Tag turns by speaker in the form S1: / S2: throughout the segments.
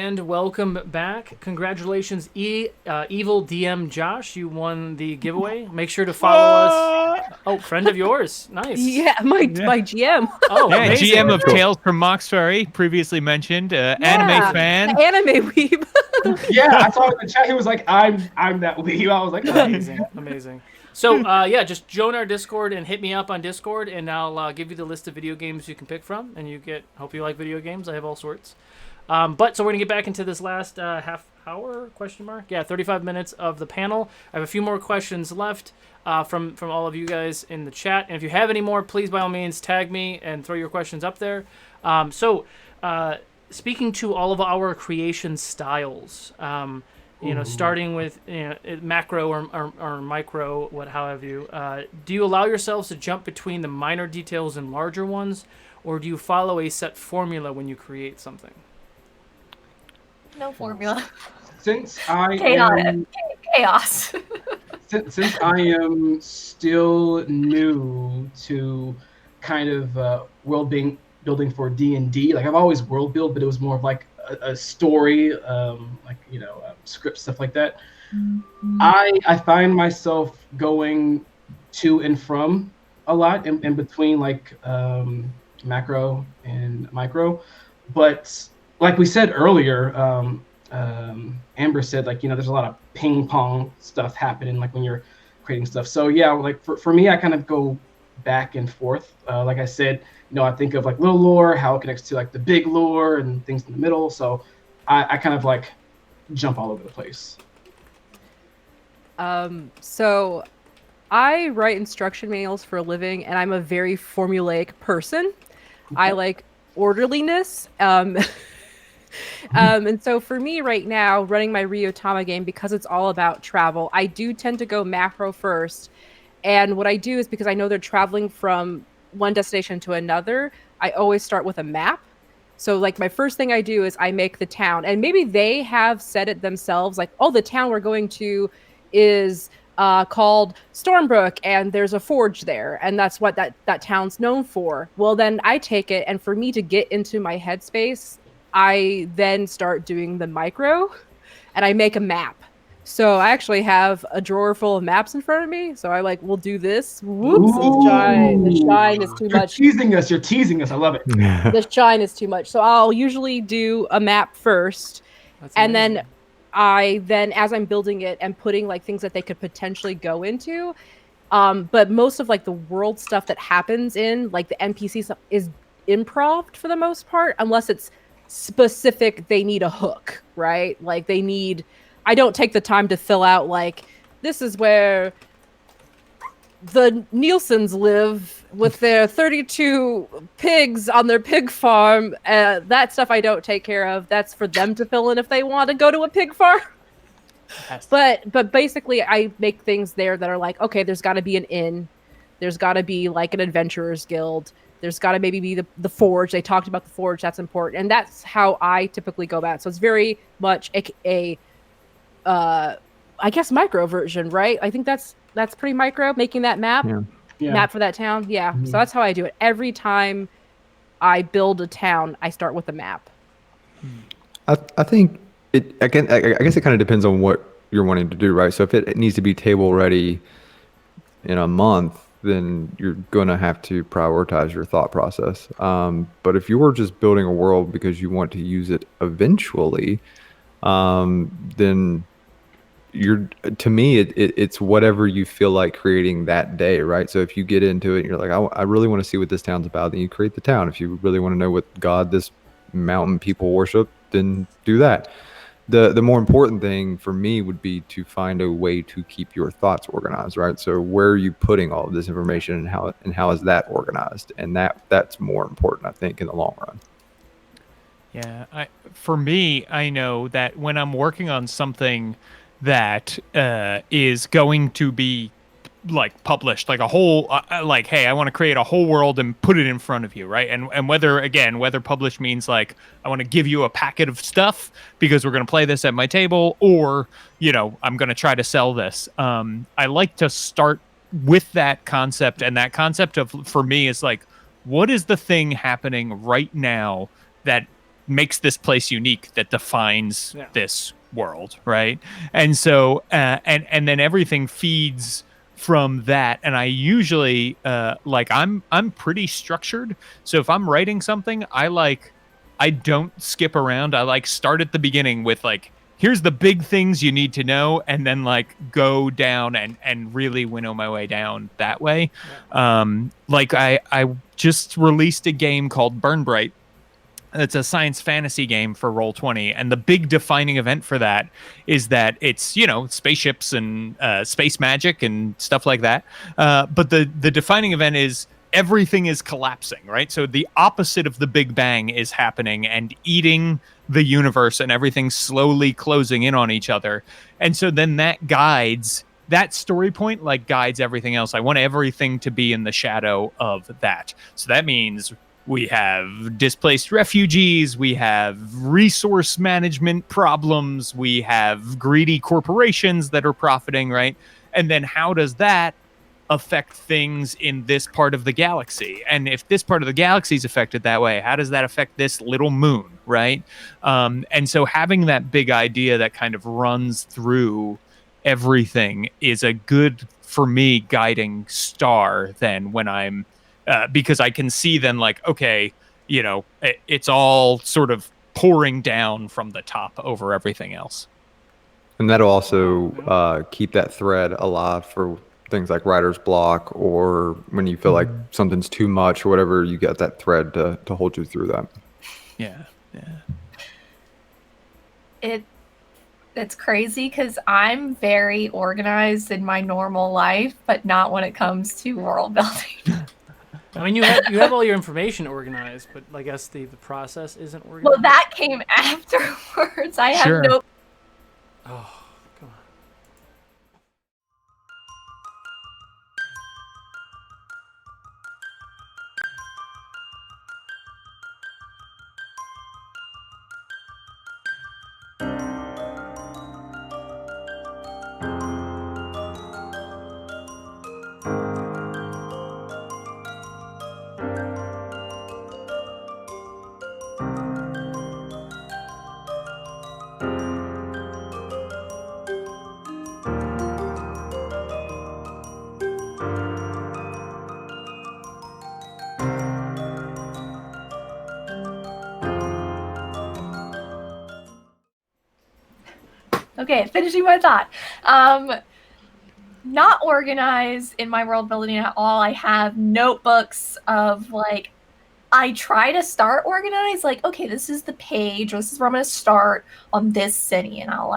S1: And welcome back. Congratulations, Evil DM Josh. You won the giveaway. Make sure to follow us. Oh, friend of yours. Nice.
S2: Yeah, my GM.
S1: Oh,
S3: yeah,
S1: amazing.
S3: GM of Tales from Mox Ferry, previously mentioned, anime fan.
S2: The anime weeb.
S4: Yeah, I saw it in the chat. He was like, I'm that weeb. I was like,
S1: Amazing. So, just join our Discord and hit me up on Discord, and I'll give you the list of video games you can pick from, and hope you like video games. I have all sorts. So we're going to get back into this last half hour, question mark? Yeah, 35 minutes of the panel. I have a few more questions left from all of you guys in the chat. And if you have any more, please, by all means, tag me and throw your questions up there. Speaking to all of our creation styles, starting with macro or micro, what have you, do you allow yourselves to jump between the minor details and larger ones, or do you follow a set formula when you create something?
S5: No formula.
S4: Since I
S5: Chaos.
S4: since I am still new to kind of world building for D&D, like I've always world built, but it was more of like a story, script, stuff like that. Mm-hmm. I find myself going to and from a lot in between like macro and micro, but like we said earlier, Amber said, like, there's a lot of ping pong stuff happening, like when you're creating stuff. So yeah, like for me, I kind of go back and forth. Like I said, I think of like little lore, how it connects to like the big lore and things in the middle. So I kind of like jump all over the place.
S2: So I write instruction manuals for a living, and I'm a very formulaic person. Okay. I like orderliness. And so for me right now, running my Ryotama game, because it's all about travel, I do tend to go macro first. And what I do is, because I know they're traveling from one destination to another, I always start with a map. So like my first thing I do is I make the town, and maybe they have said it themselves, like, oh, the town we're going to is called Stormbrook, and there's a forge there, and that's what that town's known for. Well, then I take it, and for me to get into my headspace, I then start doing the micro, and I make a map. So I actually have a drawer full of maps in front of me. So I we'll do this. Whoops, the shine is too much.
S4: You're teasing us. I love it.
S2: The shine is too much. So I'll usually do a map first. And then as I'm building it and putting like things that they could potentially go into. But most of like the world stuff that happens in like the NPC stuff is improv for the most part, unless it's specific, they need a hook, right? Like I don't take the time to fill out like, this is where the Nielsen's live with their 32 pigs on their pig farm. That stuff I don't take care of. That's for them to fill in if they want to go to a pig farm. But basically I make things there that are like, okay, there's got to be an inn. There's got to be like an adventurer's guild. There's got to maybe be the forge. They talked about the forge. That's important. And that's how I typically go about it. So it's very much a I guess micro version, right? I think that's pretty micro, making that map. Yeah. Map for that town. Yeah. Mm-hmm. So that's how I do it. Every time I build a town, I start with a map.
S6: I think I guess it kind of depends on what you're wanting to do, right? So if it needs to be table ready in a month, then you're going to have to prioritize your thought process. But if you were just building a world because you want to use it eventually, then to me, it's whatever you feel like creating that day, right? So if you get into it and you're like, I really want to see what this town's about, then you create the town. If you really want to know what god this mountain people worship, then do that. The more important thing for me would be to find a way to keep your thoughts organized, right? So where are you putting all of this information, and how is that organized? And that's more important, I think, in the long run.
S3: Yeah, for me, I know that when I'm working on something that is going to be like published, like a whole like, hey, I want to create a whole world and put it in front of you, right? And whether published means like I want to give you a packet of stuff because we're going to play this at my table, or I'm going to try to sell this. I like to start with that concept, and that concept for me is like, what is the thing happening right now that makes this place unique, that defines this world, right? And so and then everything feeds from that. And I usually like I'm pretty structured. So if I'm writing something, I don't skip around. I start at the beginning with here's the big things you need to know, and then go down and really winnow my way down that way. I just released a game called Burn Bright. It's a science fantasy game for Roll20, and the big defining event for that is that it's spaceships and space magic and stuff like that. But the defining event is everything is collapsing, right? So the opposite of the Big Bang is happening and eating the universe, and everything's slowly closing in on each other. And so then that story point guides everything else. I want everything to be in the shadow of that. So that means we have displaced refugees, we have resource management problems, we have greedy corporations that are profiting, right? And then how does that affect things in this part of the galaxy? And if this part of the galaxy is affected that way, how does that affect this little moon, right? And so having that big idea that kind of runs through everything is a good, for me, guiding star then when I'm because I can see then okay, it's all sort of pouring down from the top over everything else.
S6: And that'll also keep that thread alive for things like writer's block, or when you feel like something's too much or whatever, you get that thread to hold you through that.
S3: Yeah.
S5: It's crazy because I'm very organized in my normal life, but not when it comes to world building.
S1: I mean, you have all your information organized, but I guess the process isn't organized.
S5: Well, that came afterwards. I have no.
S1: Oh, come on.
S5: Okay, finishing my thought. Not organized in my world building at all. I have notebooks of I try to start organized. Okay, this is the page. This is where I'm going to start on this city. And I'll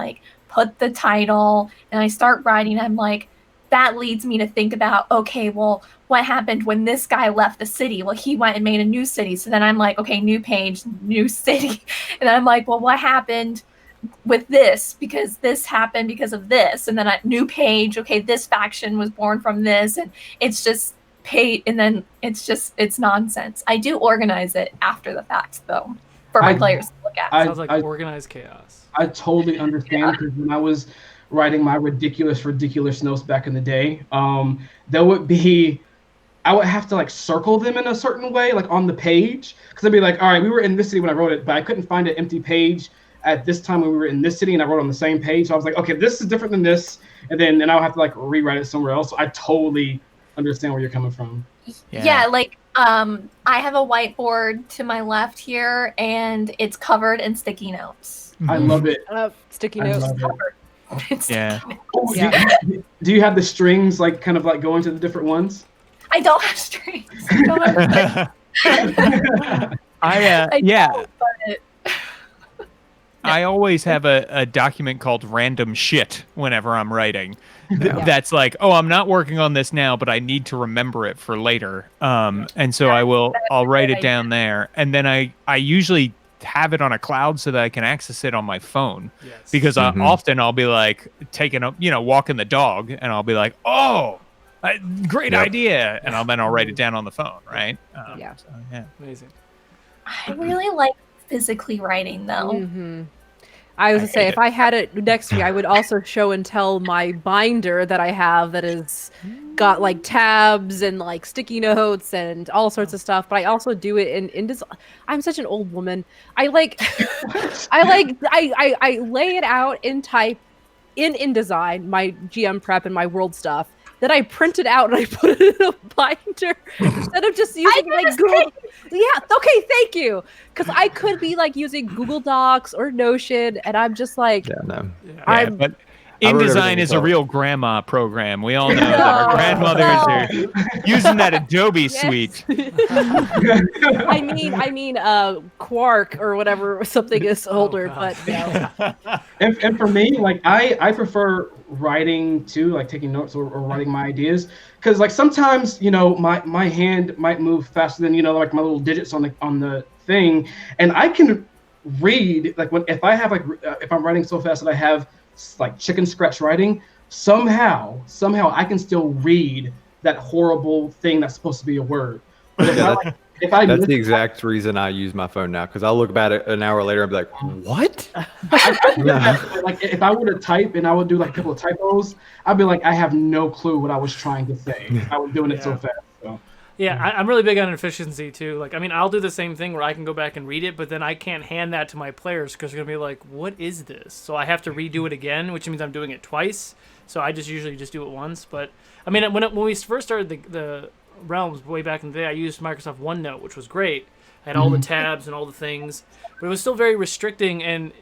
S5: put the title and I start writing. I'm that leads me to think about, okay, well, what happened when this guy left the city? Well, he went and made a new city. So then I'm okay, new page, new city. And I'm well, what happened with this, because this happened because of this, and then a new page, okay, this faction was born from this, and it's just and then it's nonsense. I do organize it after the fact though, for my players to look at.
S1: Sounds like organized chaos.
S4: I totally understand, because when I was writing my ridiculous notes back in the day, there would be, I would have to circle them in a certain way, on the page, because I'd be all right, we were in this city when I wrote it, but I couldn't find an empty page at this time when we were in this city, and I wrote on the same page. So I was okay, this is different than this, and I'll have to rewrite it somewhere else. So I totally understand where you're coming from.
S5: Yeah, I have a whiteboard to my left here, and it's covered in sticky notes.
S4: I love it.
S2: I love sticky notes.
S3: Yeah.
S4: Oh, do you have the strings kind of going to the different ones?
S5: I don't have strings.
S3: I always have a document called random shit whenever I'm writing. That's I'm not working on this now, but I need to remember it for later. And so I'll write it down there. And then I usually have it on a cloud so that I can access it on my phone. Yes. Because often I'll be walking the dog, and I'll be oh, great idea. And I'll write it down on the phone. Right.
S1: Amazing.
S5: I really like physically writing though.
S2: I was
S3: I
S2: to say,
S3: hate
S2: if I had it next to me, I would also show and tell my binder that I have that is got like tabs and like sticky notes and all sorts of stuff. But I also do it in this. I'm such an old woman. I like, I lay it out in type in InDesign, my GM prep and my world stuff. Then I print it out and I put it in a binder instead of just using like Google. Yeah, okay, thank you. Because I could be like using Google Docs or Notion, and I'm just like,
S6: Yeah, no.
S3: Yeah, but
S6: I wrote
S3: InDesign
S6: everything
S3: is a
S6: up.
S3: real grandma program. We all know that our grandmothers are using that Adobe
S2: Yes.
S3: suite.
S2: I mean, Quark or whatever something is older,
S1: God.
S2: but no.
S4: And for me, like I prefer writing too, like taking notes or writing my ideas, because like sometimes my hand might move faster than like my little digits on the thing, and I can read like if I have like if I'm writing so fast that I have like chicken scratch writing, somehow I can still read that horrible thing that's supposed to be a word. But if I
S6: That's
S4: miss-
S6: the exact reason I use my phone now, because I'll look back at an hour later and be like, what?
S4: like if I were to type and I would do like a couple of typos, I'd be like, I have no clue what I was trying to say. I was doing it so fast. So.
S1: Yeah, I'm really big on efficiency too. Like, I mean, I'll do the same thing where I can go back and read it, but then I can't hand that to my players because they're gonna be like, "What is this?" So I have to redo it again, which means I'm doing it twice. So I just usually just do it once. But I mean, when we first started the Realms way back in the day, I used Microsoft OneNote, which was great. I had all the tabs and all the things, but it was still very restricting, and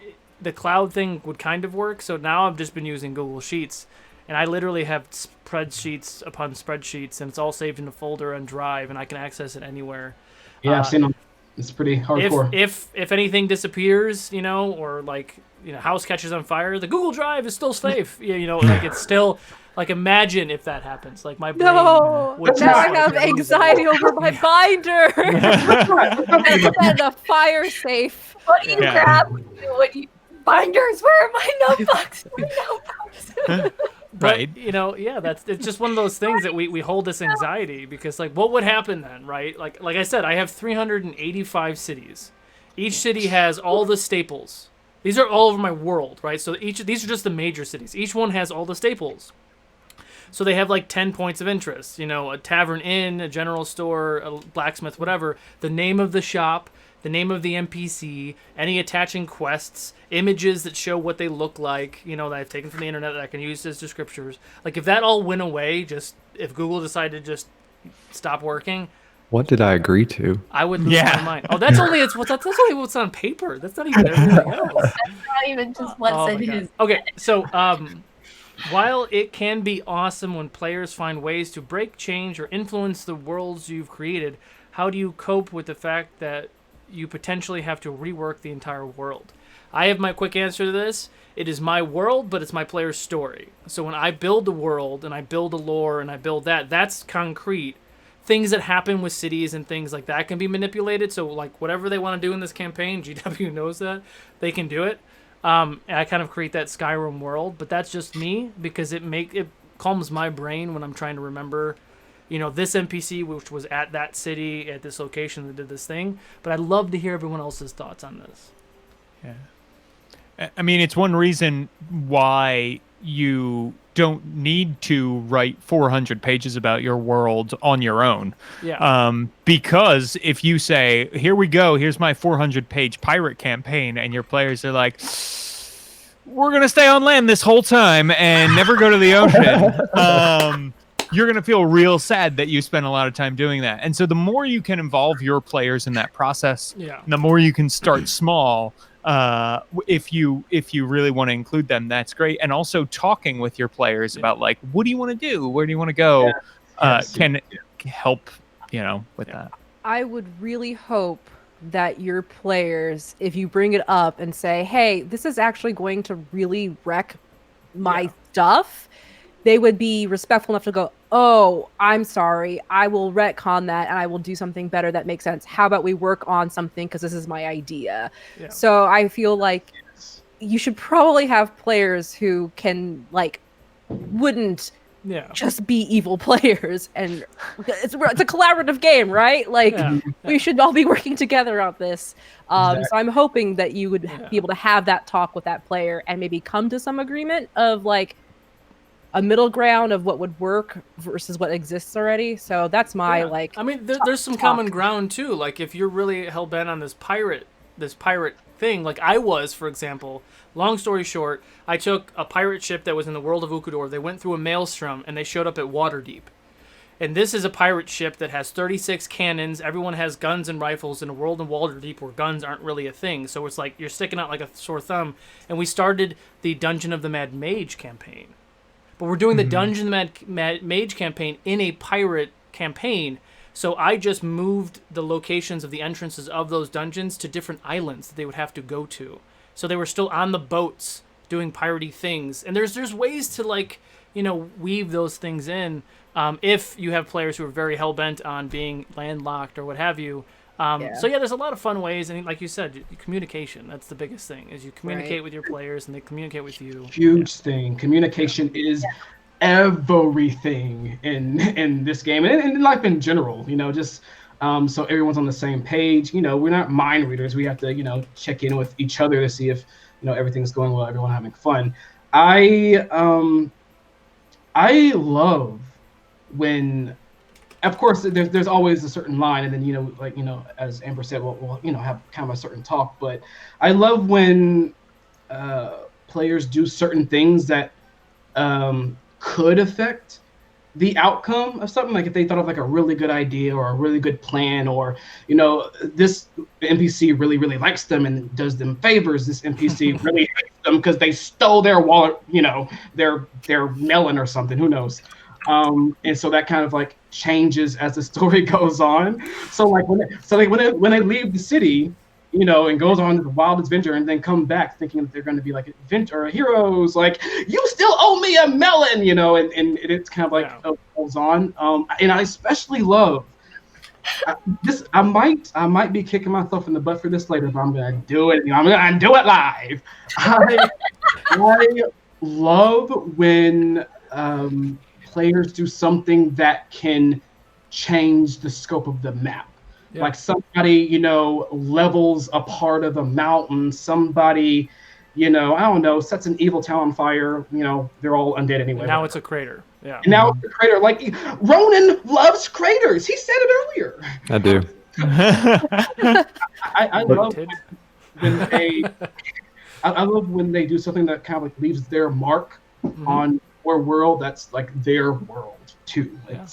S1: the cloud thing would kind of work. So now I've just been using Google Sheets, and I literally have spreadsheets upon spreadsheets, and it's all saved in a folder on Drive, and I can access it anywhere.
S4: Yeah, I've seen them. It's pretty hardcore.
S1: If anything disappears, or like house catches on fire, the Google Drive is still safe. Like it's still like, imagine if that happens. Like my brain
S2: No,
S1: would
S2: now I
S1: just,
S2: have anxiety over my binder. And the fire safe.
S5: What do you grab? What you binders? Where are my notebooks? My notebooks.
S3: Right.
S1: it's just one of those things that we hold this anxiety because, like, what would happen then, right? Like I said, I have 385 cities. Each city has all the staples. These are all over my world, right? So these are just the major cities. Each one has all the staples. So they have like 10 points of interest, a tavern inn, a general store, a blacksmith, whatever, the name of the shop, the name of the NPC, any attaching quests, images that show what they look like, that I've taken from the internet that I can use as descriptors. Like, if that all went away, just if Google decided to just stop working,
S6: What did I agree to?
S1: I would lose my mind. Oh, that's only what's on paper. That's not even everything else.
S5: Not even just what's in his.
S1: Okay, so while it can be awesome when players find ways to break, change, or influence the worlds you've created, how do you cope with the fact that you potentially have to rework the entire world? I have my quick answer to this. It is my world, but it's my player's story. So when I build the world and I build a lore and I build that's concrete. Things that happen with cities and things like that can be manipulated. So like whatever they want to do in this campaign, GW knows that they can do it. And I kind of create that Skyrim world, but that's just me because it calms my brain when I'm trying to remember, this NPC which was at that city at this location that did this thing. But I'd love to hear everyone else's thoughts on this.
S3: Yeah, I mean, it's one reason why you don't need to write 400 pages about your world on your own.
S1: Yeah.
S3: Because if you say, here we go, here's my 400-page pirate campaign, and your players are like, we're going to stay on land this whole time and never go to the ocean, you're going to feel real sad that you spent a lot of time doing that. And so the more you can involve your players in that process, the more you can start small. If you really want to include them, that's great. And also talking with your players about like, what do you want to do? Where do you want to go? Can help, with that.
S2: I would really hope that your players, if you bring it up and say, hey, this is actually going to really wreck my stuff, they would be respectful enough to go, oh, I'm sorry, I will retcon that and I will do something better that makes sense. How about we work on something because this is my idea? Yeah. So I feel like you should probably have players who can, like, wouldn't
S1: Yeah.
S2: just be evil players, and it's a collaborative game, right? Like
S1: Yeah.
S2: we should all be working together on this.
S4: Exactly.
S2: So I'm hoping that you would
S1: Yeah.
S2: be able to have that talk with that player and maybe come to some agreement of like a middle ground of what would work versus what exists already. So that's my
S1: Yeah.
S2: like.
S1: I mean, there's some common ground too. Like if you're really hell bent on this pirate thing, like I was, for example. Long story short, I took a pirate ship that was in the world of Ukudor. They went through a maelstrom and they showed up at Waterdeep. And this is a pirate ship that has 36 cannons. Everyone has guns and rifles in a world in Waterdeep where guns aren't really a thing. So it's like you're sticking out like a sore thumb. And we started the Dungeon of the Mad Mage campaign. But we're doing the Dungeon of the Mad Mage campaign in a pirate campaign. So I just moved the locations of the entrances of those dungeons to different islands that they would have to go to. So they were still on the boats doing piratey things. And there's ways to like, weave those things in if you have players who are very hell-bent on being landlocked or what have you. So yeah, there's a lot of fun ways. And like you said, communication, that's the biggest thing, is you communicate with your players and they communicate with you.
S4: Huge thing. Communication is everything in this game and in life in general, just so everyone's on the same page. We're not mind readers. We have to, check in with each other to see if, everything's going well, everyone having fun. I love when, of course, there's always a certain line, and then, as Amber said, we'll have kind of a certain talk, but I love when players do certain things that could affect the outcome of something. Like if they thought of like a really good idea or a really good plan, or this NPC really likes them and does them favors. This NPC really hates them because they stole their wallet, their melon or something. Who knows? And so that kind of like changes as the story goes on. So like when they leave the city, and goes on the wild adventure and then come back thinking that they're going to be like adventure heroes, like you still owe me a melon, and it's kind of like goes on. And I especially love this. I might be kicking myself in the butt for this later, but I'm going to do it. I'm going to do it live. I love when players do something that can change the scope of the map. Yeah. Like somebody, levels a part of the mountain. Somebody, I don't know, sets an evil town on fire. They're all undead anyway.
S1: And now it's a crater. Yeah.
S4: And now it's a crater. Like Ronan loves craters. He said it earlier.
S6: I do.
S4: I love I love when they do something that kind of like leaves their mark on our world. That's like their world too.
S1: Yeah.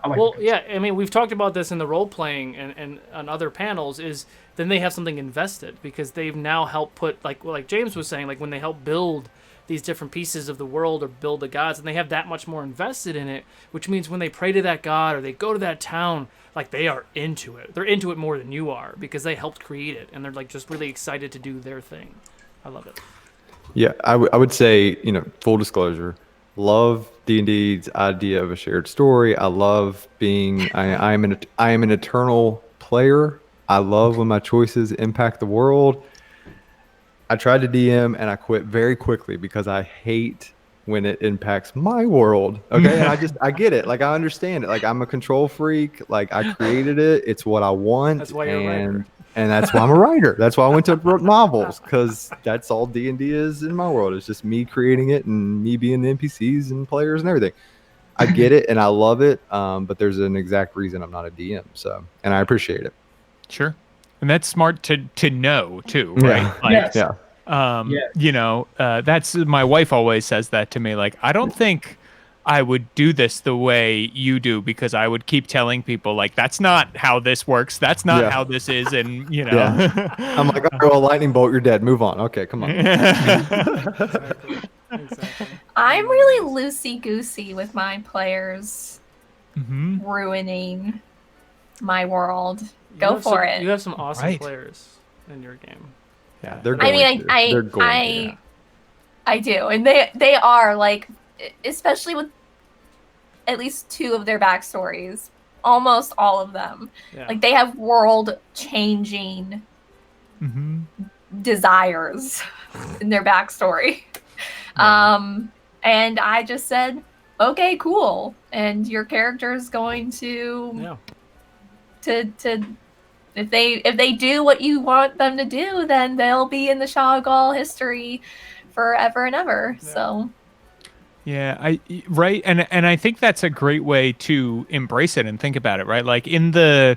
S1: I mean, we've talked about this in the role-playing and on other panels, is then they have something invested because they've now helped put, like James was saying, like when they help build these different pieces of the world or build the gods, and they have that much more invested in it, which means when they pray to that god or they go to that town, like they are into it. They're into it more than you are because they helped create it, and they're like just really excited to do their thing. I love it.
S6: Yeah, I would say, full disclosure, love D&D's idea of a shared story. I love being I am an eternal player. I love when my choices impact the world. I tried to DM and I quit very quickly because I hate when it impacts my world. Okay, and I get it. Like I understand it. Like I'm a control freak. Like I created it. It's what I want.
S1: That's why you're a writer.
S6: And that's why I'm a writer. That's why I went to wrote novels, because that's all D&D is in my world. It's just me creating it and me being the NPCs and players and everything. I get it and I love it, but there's an exact reason I'm not a DM. So, and I appreciate it.
S3: Sure, and that's smart to know too, right?
S6: Yeah.
S3: Like,
S6: yeah.
S3: That's my wife always says that to me. Like, I don't think I would do this the way you do, because I would keep telling people like, that's not how this works. That's not how this is. And
S6: I'm like, oh, well, lightning bolt, you're dead. Move on. Okay, come on.
S1: Exactly.
S5: I'm really loosey-goosey with my players ruining my world. Go for it.
S1: You have some awesome players in your game.
S6: Yeah, they're
S5: going I do. And they are like, especially with at least two of their backstories, almost all of them. Yeah. Like they have world-changing desires in their backstory. Yeah. And I just said, okay, cool. And your character is going to to if they do what you want them to do, then they'll be in the Shoggoth history forever and ever.
S1: Yeah.
S5: So
S3: Yeah, right, and I think that's a great way to embrace it and think about it, right? Like in the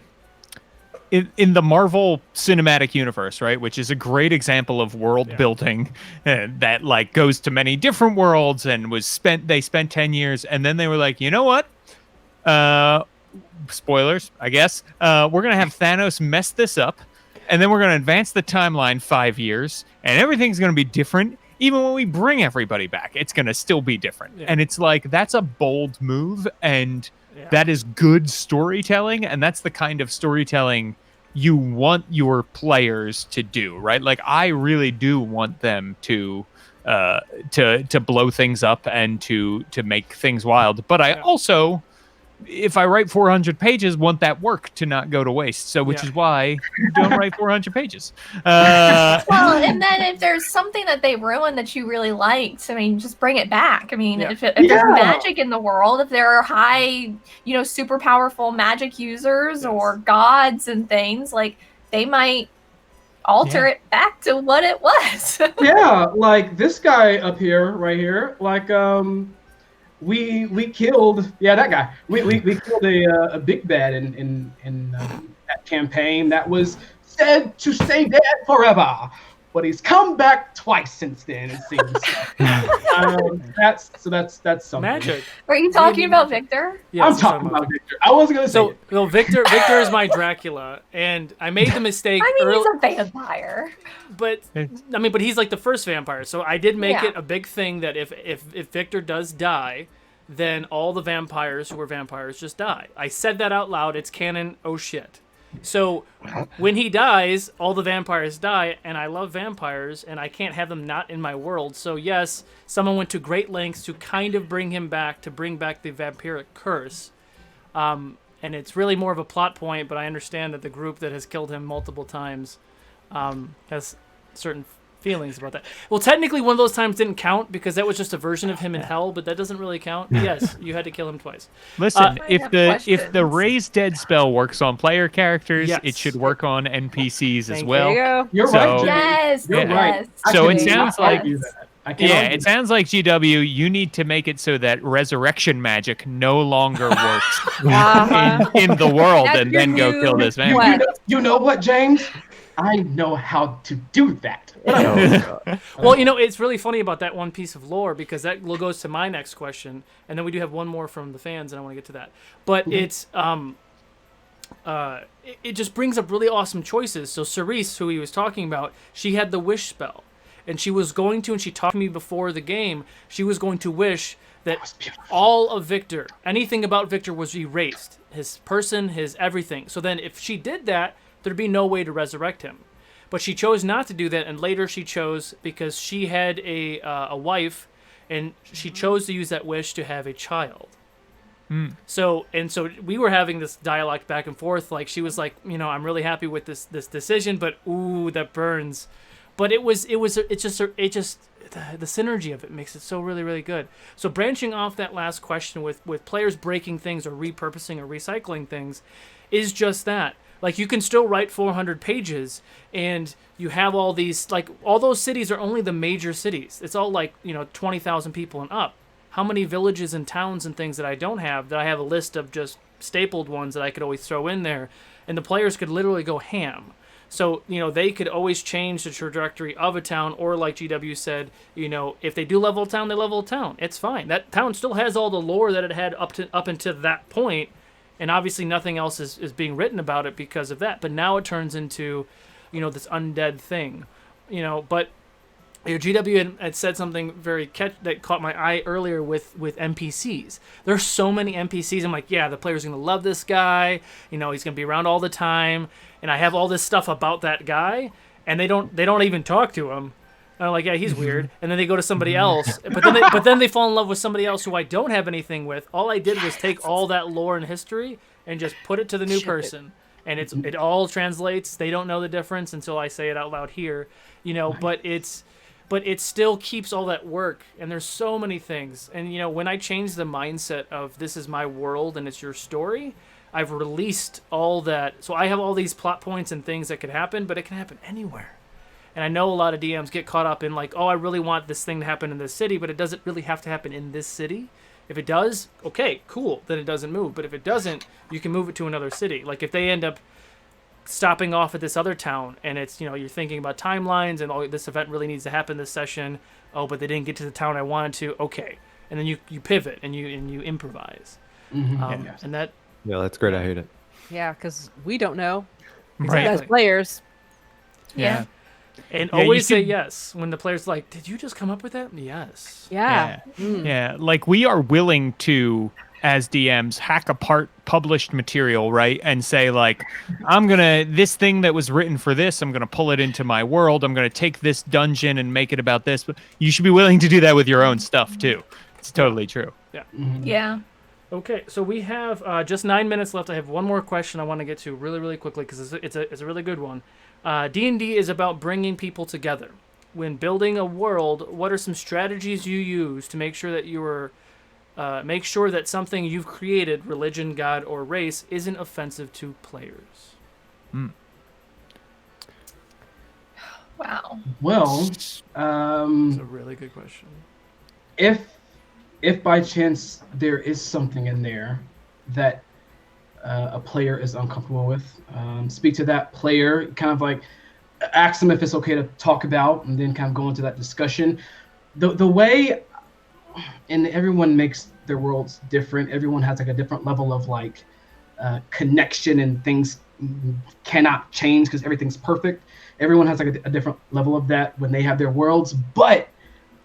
S3: Marvel Cinematic Universe, right, which is a great example of world building that like goes to many different worlds and they spent 10 years and then they were like, you know what? Spoilers, I guess. We're going to have Thanos mess this up and then we're going to advance the timeline 5 years and everything's going to be different. Even when we bring everybody back, it's going to still be different. Yeah. And it's like, that's a bold move and that is good storytelling. And that's the kind of storytelling you want your players to do, right? Like, I really do want them to blow things up and to make things wild. But I also, if I write 400 pages, want that work to not go to waste. So, which is why you don't write 400 pages.
S5: Well, and then if there's something that they ruined that you really liked, I mean, just bring it back. I mean, if there's magic in the world, if there are high, super powerful magic users or gods and things, like they might alter it back to what it was.
S4: Like this guy up here, right here, like we killed that guy. We killed a big bad in that campaign that was said to stay dead forever, but he's come back twice since then. It seems. That's something.
S1: Magic.
S5: Are you talking about Victor?
S4: Yes, I'm talking about Victor. I wasn't gonna say it.
S1: No, Victor is my Dracula, and I made the mistake.
S5: I mean, he's a vampire.
S1: But he's like the first vampire, so I did make it a big thing that if Victor does die, then all the vampires who were vampires just die. I said that out loud. It's canon. Oh shit. So when he dies, all the vampires die, and I love vampires, and I can't have them not in my world. So yes, someone went to great lengths to kind of bring him back, to bring back the vampiric curse. And it's really more of a plot point, but I understand that the group that has killed him multiple times has certain feelings about that. Well, technically one of those times didn't count because that was just a version of him in hell, but that doesn't really count. Yes, you had to kill him twice.
S3: Listen, if the raise dead spell works on player characters, it should work on NPCs as well.
S2: There you go.
S4: You're right.
S5: Yes,
S4: you're right.
S3: So it sounds like
S4: it
S3: sounds like GW, you need to make it so that resurrection magic no longer works in the world. That's and then go kill this man.
S4: You know what, James? I know how to do that.
S1: Well, it's really funny about that one piece of lore because that goes to my next question, and then we do have one more from the fans, and I want to get to that. But it's it just brings up really awesome choices. So Cerise, who he was talking about, she had the wish spell, and she was going to, and she talked to me before the game, she was going to wish that all of Victor, anything about Victor was erased, his person, his everything. So then if she did that, there'd be no way to resurrect him. But she chose not to do that, and later she chose, because she had a wife, and she chose to use that wish to have a child. So we were having this dialogue back and forth. Like, she was like, I'm really happy with this decision, but ooh, that burns. But the synergy of it makes it so really, really good. So branching off that last question with players breaking things or repurposing or recycling things is just that. Like, you can still write 400 pages, and you have all these, like, all those cities are only the major cities. It's all, like, 20,000 people and up. How many villages and towns and things that I don't have, that I have a list of just stapled ones that I could always throw in there, and the players could literally go ham. So, they could always change the trajectory of a town, or like GW said, if they do level a town, they level a town. It's fine. That town still has all the lore that it had up until that point. And obviously nothing else is being written about it because of that. But now it turns into, this undead thing. But GW had said something that caught my eye earlier with NPCs. There's so many NPCs. I'm like, yeah, the player's going to love this guy. He's going to be around all the time. And I have all this stuff about that guy. And they don't even talk to him. And I'm like, yeah, he's weird. And then they go to somebody else. But then they fall in love with somebody else who I don't have anything with. All I did was take all that lore and history and just put it to the new person. And it all translates. They don't know the difference until I say it out loud here. But but it still keeps all that work. And there's so many things. And, you know, when I change the mindset of this is my world and it's your story, I've released all that. So I have all these plot points and things that could happen, but it can happen anywhere. And I know a lot of DMs get caught up in like, oh, I really want this thing to happen in this city, but it doesn't really have to happen in this city. If it does, okay, cool, then it doesn't move. But if it doesn't, you can move it to another city. Like if they end up stopping off at this other town and it's, you know, you're thinking about timelines and oh, this event really needs to happen this session. Oh, but they didn't get to the town I wanted to. Okay. And then you pivot and you improvise.
S4: Yes.
S1: And that,
S6: Yeah, that's great. I hate it.
S2: Yeah, because we don't know
S3: Right.
S2: as players.
S3: Yeah.
S1: and
S3: Yeah, you
S1: always say
S3: should-
S1: yes when the player's like, did you just come up with that? Yes.
S2: Yeah.
S3: Yeah, like we are willing to, as DMs, hack apart published material, right? And say like, this thing that was written for this, I'm gonna pull it into my world. I'm gonna take this dungeon and make it about this. But you should be willing to do that with your own stuff too. It's totally true.
S5: Yeah.
S1: Okay, so we have just 9 minutes left. I have one more question I want to get to really, really quickly because it's a really good one. D&D is about bringing people together. When building a world, what are some strategies you use to make sure that make sure that something you've created, religion, god, or race, isn't offensive to players?
S5: Wow.
S4: Well,
S1: It's a really good question.
S4: if by chance there is something in there that a player is uncomfortable with, speak to that player, kind of like ask them if it's okay to talk about, and then kind of go into that discussion. The way, and everyone makes their worlds different. Everyone has like a different level of like connection, and things cannot change because everything's perfect. Everyone has like a different level of that when they have their worlds. But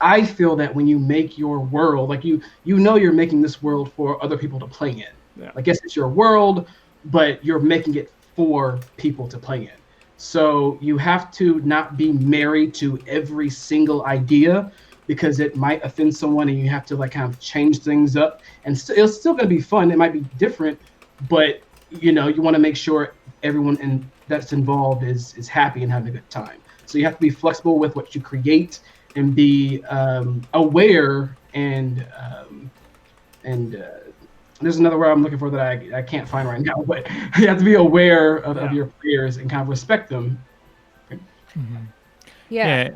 S4: I feel that when you make your world, like you know you're making this world for other people to play in.
S1: Yeah.
S4: I guess it's your world, but you're making it for people to play in. So you have to not be married to every single idea because it might offend someone, and you have to like kind of change things up. And it's still going to be fun. It might be different, but you know you want to make sure everyone that's involved is happy and having a good time. So you have to be flexible with what you create and be aware and there's another word I'm looking for that I can't find right now, but you have to be aware of your players and kind of respect them.
S2: Yeah.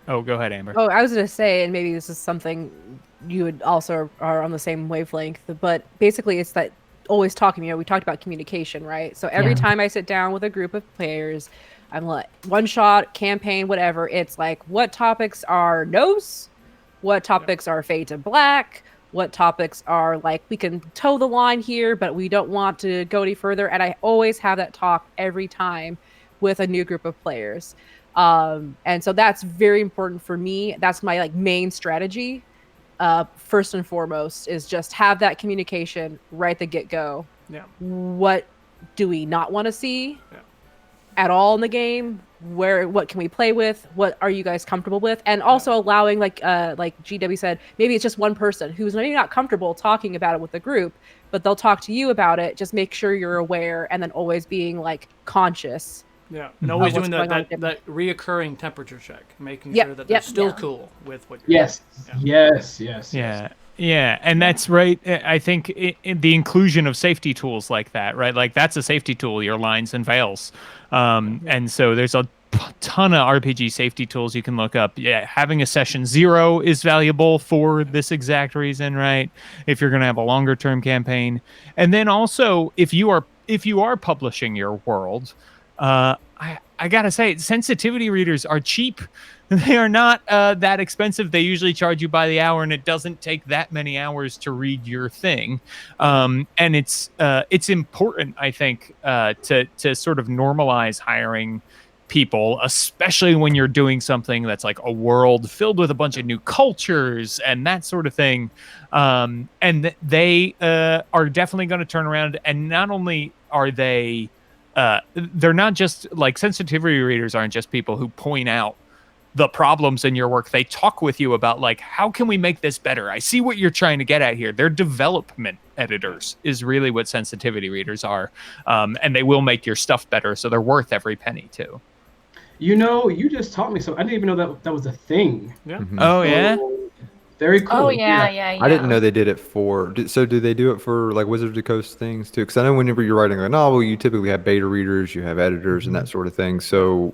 S3: Oh, go ahead, Amber.
S2: Oh, I was going to say, and maybe this is something you would also are on the same wavelength, but basically it's that always talking, you know, we talked about communication, right? So every time I sit down with a group of players, I'm like, one shot, campaign, whatever, it's like, what topics are no's? What topics are fade to black? What topics are like, we can toe the line here, but we don't want to go any further. And I always have that talk every time with a new group of players. And so that's very important for me. That's my like main strategy. First and foremost is just have that communication right at the get-go.
S1: Yeah.
S2: What do we not want to see at all in the game? What can we play with? What are you guys comfortable with? And also allowing like GW said, maybe it's just one person who's maybe not comfortable talking about it with the group, but they'll talk to you about it. Just make sure you're aware, and then always being like conscious.
S1: Yeah, and always
S2: what's
S1: doing
S2: going on
S1: that reoccurring temperature check, making sure that they're still cool with what you're doing.
S4: Yes.
S3: Yeah, and that's right. I think the inclusion of safety tools like that, right? Like that's a safety tool, your lines and veils. And so there's a ton of RPG safety tools you can look up. Yeah, having a session 0 is valuable for this exact reason, right? If you're going to have a longer term campaign. And then also if you are publishing your world, I gotta say, sensitivity readers are cheap. They are not that expensive. They usually charge you by the hour, and it doesn't take that many hours to read your thing. And it's important, I think, to sort of normalize hiring people, especially when you're doing something that's like a world filled with a bunch of new cultures and that sort of thing. And they are definitely going to turn around. And not only are they're not just like sensitivity readers aren't just people who point out the problems in your work. They talk with you about like, how can we make this better? I see what you're trying to get at here. They're development editors is really what sensitivity readers are. And they will make your stuff better. So they're worth every penny too.
S4: You just taught me something. I didn't even know that was a thing.
S1: Yeah.
S6: Mhm.
S3: Oh yeah.
S4: So, very cool.
S5: Oh yeah.
S6: I didn't know they did it for. So do they do it for like Wizards of the Coast things too? Because I know whenever you're writing a novel, you typically have beta readers, you have editors, and that sort of thing. So,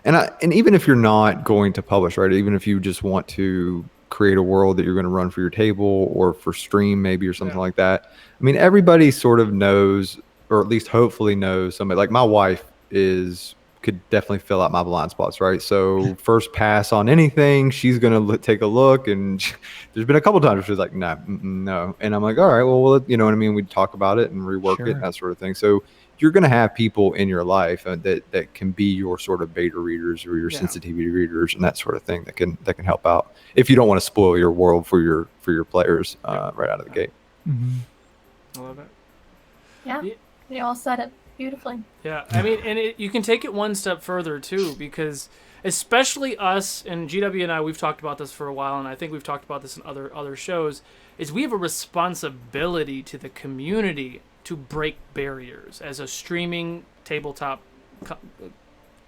S6: and even if you're not going to publish, right? Even if you just want to create a world that you're going to run for your table or for stream, maybe, or something like that. I mean, everybody sort of knows, or at least hopefully knows somebody. Like my wife could definitely fill out my blind spots, right? So first pass on anything, she's gonna take a look, and there's been a couple times where she's like, "Nah, no," and I'm like, "All right, well, you know what I mean? We'd talk about it and rework it,
S3: Sure.
S6: and that sort of thing." So you're gonna have people in your life that can be your sort of beta readers or your sensitivity readers and that sort of thing that can help out if you don't want to spoil your world for your players right out of the gate.
S1: I love it.
S5: Yeah. You all said it beautifully.
S1: Yeah, I mean, and you can take it one step further too, because especially us and GW and I, we've talked about this for a while, and I think we've talked about this in other shows. Is we have a responsibility to the community to break barriers as a streaming tabletop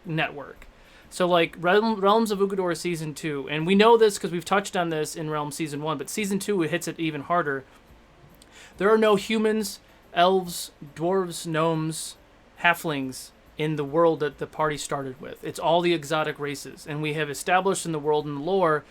S1: network. So like Realms of Ugador Season 2, and we know this because we've touched on this in Realms Season 1, but Season 2 it hits it even harder. There are no humans, elves, dwarves, gnomes, halflings in the world that the party started with. It's all the exotic races, and we have established in the world and the lore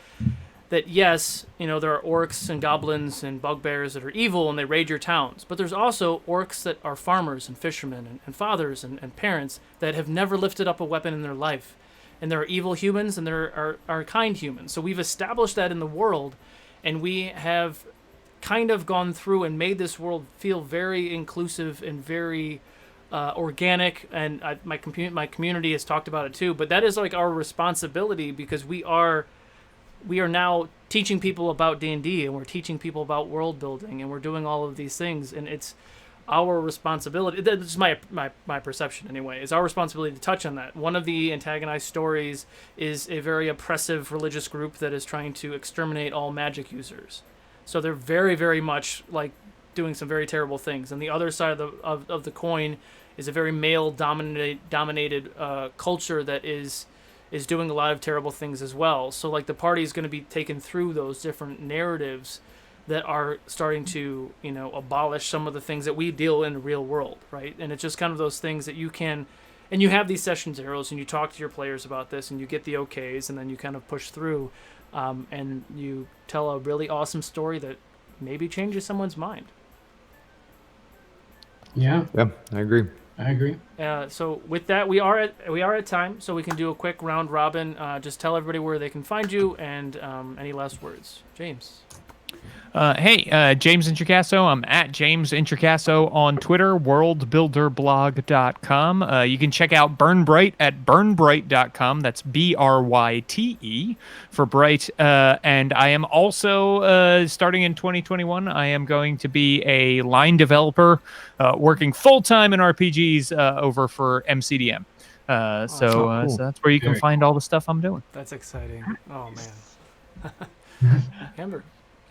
S1: that yes, there are orcs and goblins and bugbears that are evil and they raid your towns, but there's also orcs that are farmers and fishermen and fathers and parents that have never lifted up a weapon in their life, and there are evil humans and there are kind humans. So we've established that in the world, and we have kind of gone through and made this world feel very inclusive and very organic, and my community has talked about it too, but that is like our responsibility, because we are now teaching people about D&D, and we're teaching people about world building, and we're doing all of these things, and it's our responsibility. That's my perception anyway. It's our responsibility to touch on that. One of the antagonized stories is a very oppressive religious group that is trying to exterminate all magic users. So they're very, very much like doing some very terrible things. And the other side of the coin is a very male dominated culture that is doing a lot of terrible things as well. So like the party is going to be taken through those different narratives that are starting to, abolish some of the things that we deal in the real world, right? And it's just kind of those things that you can, and you have these sessions arrows, and you talk to your players about this, and you get the okays, and then you kind of push through, and you tell a really awesome story that maybe changes someone's mind.
S4: Yeah,
S6: I agree.
S1: So with that, we are at time, so we can do a quick round robin. Just tell everybody where they can find you, and any last words. James.
S3: James Introcaso. I'm at James Introcaso on Twitter, worldbuilderblog.com. You can check out Burn Bright at burnbright.com. That's BRYTE for Bright. And I am also, starting in 2021, I am going to be a line developer working full-time in RPGs over for MCDM. So that's where you can find all the stuff I'm doing.
S1: That's exciting. Oh, man. Amber.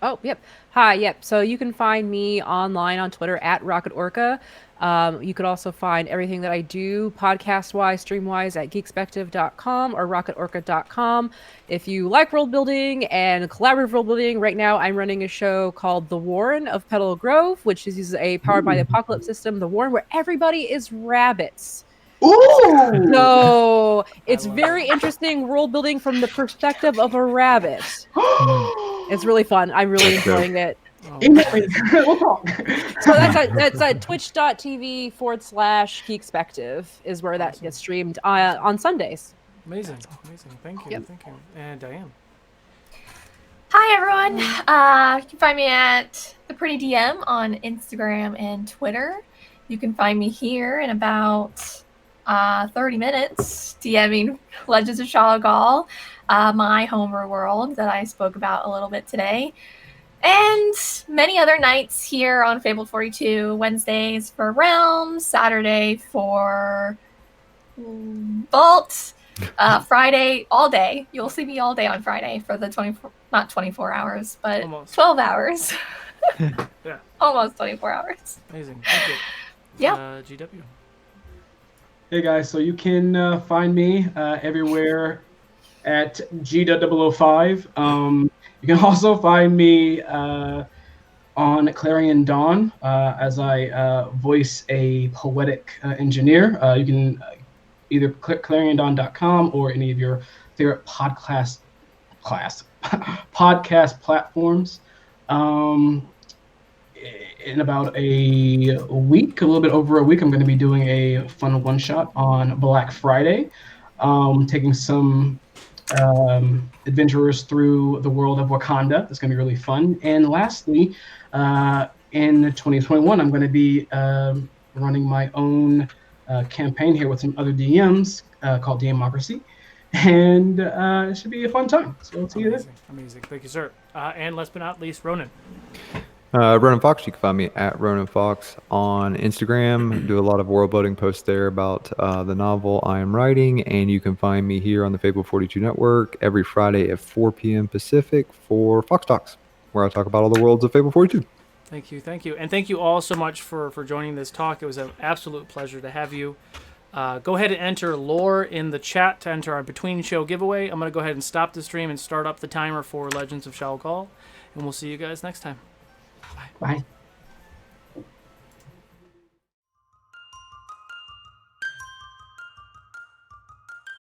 S2: Oh, yep. Hi, yep. So you can find me online on Twitter at Rocket Orca. You could also find everything that I do podcast-wise, stream-wise at geekspective.com or rocketorca.com. If you like world building and collaborative world building, right now I'm running a show called The Warren of Petal Grove, which is a Powered by the Apocalypse system, The Warren, where everybody is rabbits.
S4: Ooh!
S2: So it's very interesting world building from the perspective of a rabbit. It's really fun. I'm really enjoying it.
S4: We'll talk.
S2: So that's at twitch.tv/geekspective is where that gets streamed on Sundays.
S1: Amazing. Thank you.
S2: Yep.
S1: Thank you. And Diane.
S5: Hi, everyone. You can find me at The Pretty DM on Instagram and Twitter. You can find me here in about 30 minutes DMing Legends of Shalagal, my homebrew world that I spoke about a little bit today. And many other nights here on Fabled 42, Wednesdays for Realms, Saturday for Vault, Friday all day. You'll see me all day on Friday for the not 24 hours, but almost 12 hours.
S1: Yeah.
S5: Almost 24 hours.
S1: Amazing. Thank you.
S5: Yeah.
S1: GW.
S4: Hey guys, so you can find me everywhere at G005. You can also find me on Clarion Dawn as I voice a poetic engineer. You can either click clariondawn.com or any of your favorite podcast platforms. Um, in about a week, a little bit over a week, I'm going to be doing a fun one shot on Black Friday, taking some adventurers through the world of Wakanda. That's going to be really fun. And lastly, in 2021, I'm going to be running my own campaign here with some other DMs called DMocracy. And it should be a fun time. So we'll see you then.
S1: Amazing. Thank you, sir. And last but not least, Ronan.
S6: Ronan Fox, you can find me at Ronan Fox on Instagram. Do a lot of world building posts there about the novel I am writing, and you can find me here on the Fable 42 Network every Friday at 4 p.m. Pacific for Fox Talks, where I talk about all the worlds of Fable 42.
S1: Thank you, and thank you all so much for joining this talk. It was an absolute pleasure to have you. Go ahead and enter lore in the chat to enter our between show giveaway. I'm going to go ahead and stop the stream and start up the timer for Legends of Shao Kahn, and we'll see you guys next time.
S4: Bye.